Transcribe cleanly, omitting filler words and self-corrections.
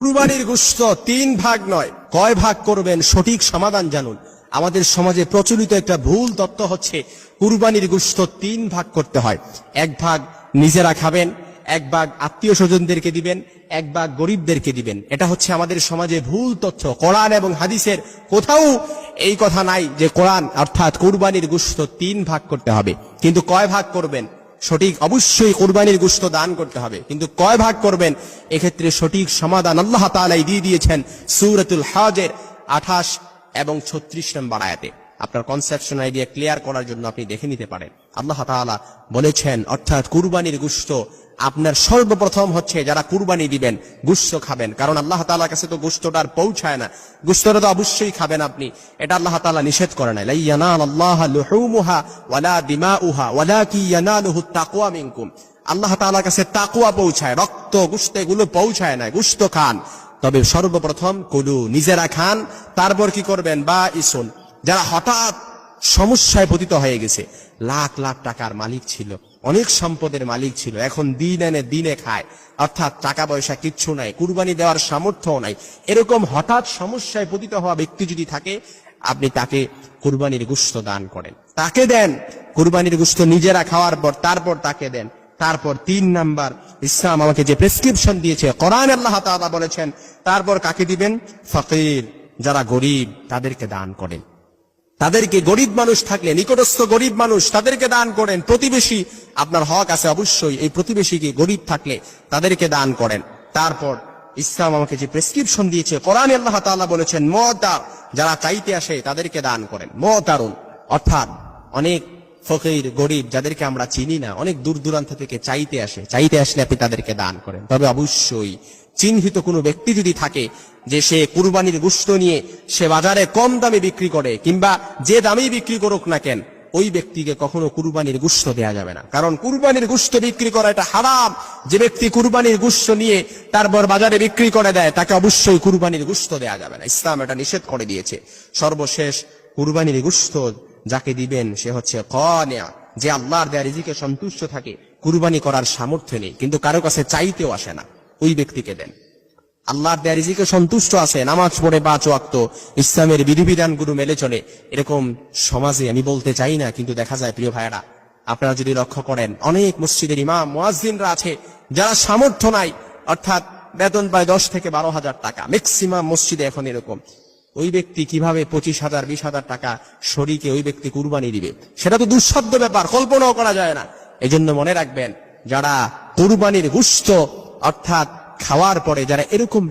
কুরবানির গোশত 3 ভাগ নয়, কয় ভাগ করবেন সঠিক সমাধান জানুন। আমাদের সমাজে প্রচলিত একটা ভুল তত্ত্ব হচ্ছে কুরবানির গোশত 3 ভাগ করতে হয়। 1 ভাগ নিজেরা খাবেন, 1 ভাগ আত্মীয় স্বজনদেরকে দিবেন, 1 ভাগ গরিবদেরকে দিবেন। এটা হচ্ছে আমাদের সমাজে ভুল তথ্য। কোরআন এবং হাদিসের কোথাও এই কথা নাই যে কোরআন অর্থাৎ কুরবানির গোশত 3 ভাগ করতে হবে। কিন্তু কয় ভাগ করবেন সঠিক, অবশ্যই কুরবানির গোশত দান করতে হবে, কিন্তু কয় ভাগ করবেন এক্ষেত্রে সঠিক সমাধান আল্লাহ তাআলাই দিয়ে দিয়েছেন সূরাতুল হজের 28 এবং 36 নম্বর আয়াতে। আপনার কনসেপশন আইডিয়া ক্লিয়ার করার জন্য আপনি দেখে নিতে পারেন। আল্লাহ তাআলা বলেছেন অর্থাৎ কুরবানির গোশত আপনার সর্বপ্রথম হচ্ছে যারা কুরবানি দিবেন গোশত খাবেন, কারণ আল্লাহ তাআলার কাছে তো গোশতটা আর পৌঁছায় না। গোশতটা তো অবশ্যই খাবেন আপনি, এটা আল্লাহ তাআলা নিষেধ করে নাই। লা ইয়ানালাল্লাহু লুহুমুহা ওয়ালা দিমাউহা ওয়ালাকি ইয়ানালুহুত তাকওয়া মিনকুম। আল্লাহ তাআলার কাছে তাকওয়া পৌঁছায়, রক্ত গোশত এগুলো পৌঁছায় না। গোশত খান, তবে সর্বপ্রথম কুলু, নিজেরা খান। তারপর কি করবেন বা ইসুন, যারা হঠাৎ সমস্যায় পতিত হয়ে গেছে, লাখ লাখ টাকার মালিক ছিল, অনেক সম্পদের মালিক ছিল, এখন দিন এনে দিনে খায়, অর্থাৎ টাকা পয়সা কিচ্ছু নাই, কুরবানি দেওয়ার সামর্থ্য নাই, এরকম হঠাৎ সমস্যায় পতিত হওয়া ব্যক্তি যদি থাকে, আপনি তাকে কুরবানির গোশত দান করেন, তাকে দেন কুরবানির গোশত নিজেরা খাওয়ার পর, তারপর তাকে দেন। তারপর 3 নাম্বার, ইসলাম আমাকে যে প্রেসক্রিপশন দিয়েছে, কোরআন আল্লাহ তাআলা বলেছেন, তারপর কাকে দিবেন? ফকির, যারা গরিব তাদেরকে দান করেন। তাদেরকে, গরিব মানুষ থাকলে, নিকটস্থ গরিব মানুষ, তাদেরকে দান করেন। প্রতিবেশী, আপনার হক আছে অবশ্যই, এই প্রতিবেশীকে গরিব থাকলে তাদেরকে দান করেন। তারপর ইসলাম আমাকে যে প্রেসক্রিপশন দিয়েছে, কোরআনে আল্লাহ তাআলা বলেছেন মুতার, যারা চাইতে আসে তাদেরকে দান করেন। মুতারুন অর্থাৎ অনেক ফকির গরিব যাদেরকে আমরা চিনি না, অনেক দূর দূরান্ত থেকে চাইতে আসলে আপনি তাদেরকে দান করেন। তবে অবশ্যই চিহ্নিত কোনো ব্যক্তি যদি থাকে যে সে কুরবানির গোশত নিয়ে সে বাজারে কম দামে বিক্রি করে, কিংবা যে দামেই বিক্রি করুক না কেন, ওই ব্যক্তিকে কখনো কুরবানির গোশত দেয়া যাবে না, কারণ কুরবানির গোশত বিক্রি করা এটা হারাম। যে ব্যক্তি কুরবানির গোশত নিয়ে তারপর বাজারে বিক্রি করে দেয়, তাকে অবশ্যই কুরবানির গোশত দেয়া যাবে না, ইসলাম এটা নিষেধ করে দিয়েছে। সর্বশেষ, কুরবানির গোশত যাকে দিবেন সে হচ্ছে কানিয়া, যে আল্লাহর দেয়া রিজিকে সন্তুষ্ট থাকে, কুরবানি করার সামর্থ্য নেই কিন্তু কারো কাছে চাইতেও আসে না, ওই ব্যক্তিকে দেন। আল্লাহর দেয়া রিজিকে সন্তুষ্ট আছে, নামাজ পড়ে 5 ওয়াক্ত, ইসলামের বিধিবিধানগুলো মেনে চলে, এরকম সমাজে আমি বলতে চাই না, কিন্তু দেখা যায় প্রিয় ভাইয়েরা, আপনারা যদি লক্ষ্য করেন, অনেক মসজিদের ইমাম মুয়াজ্জিনরা আছে যারা সামর্থ্য নাই, অর্থাৎ বেতন পায় 10 থেকে 12,000 টাকা, ম্যাক্সিমাম মসজিদে এখন এরকম। ওই ব্যক্তি কিভাবে 25,000 20,000 টাকা শরীকে ওই ব্যক্তি কুরবানি দিবে, সেটা তো দুঃসাধ্য ব্যাপার, কল্পনাও করা যায় না। এজন্য মনে রাখবেন, যারা কুরবানির গোশত অর্থাৎ খাওয়ার পরে যারা এরকম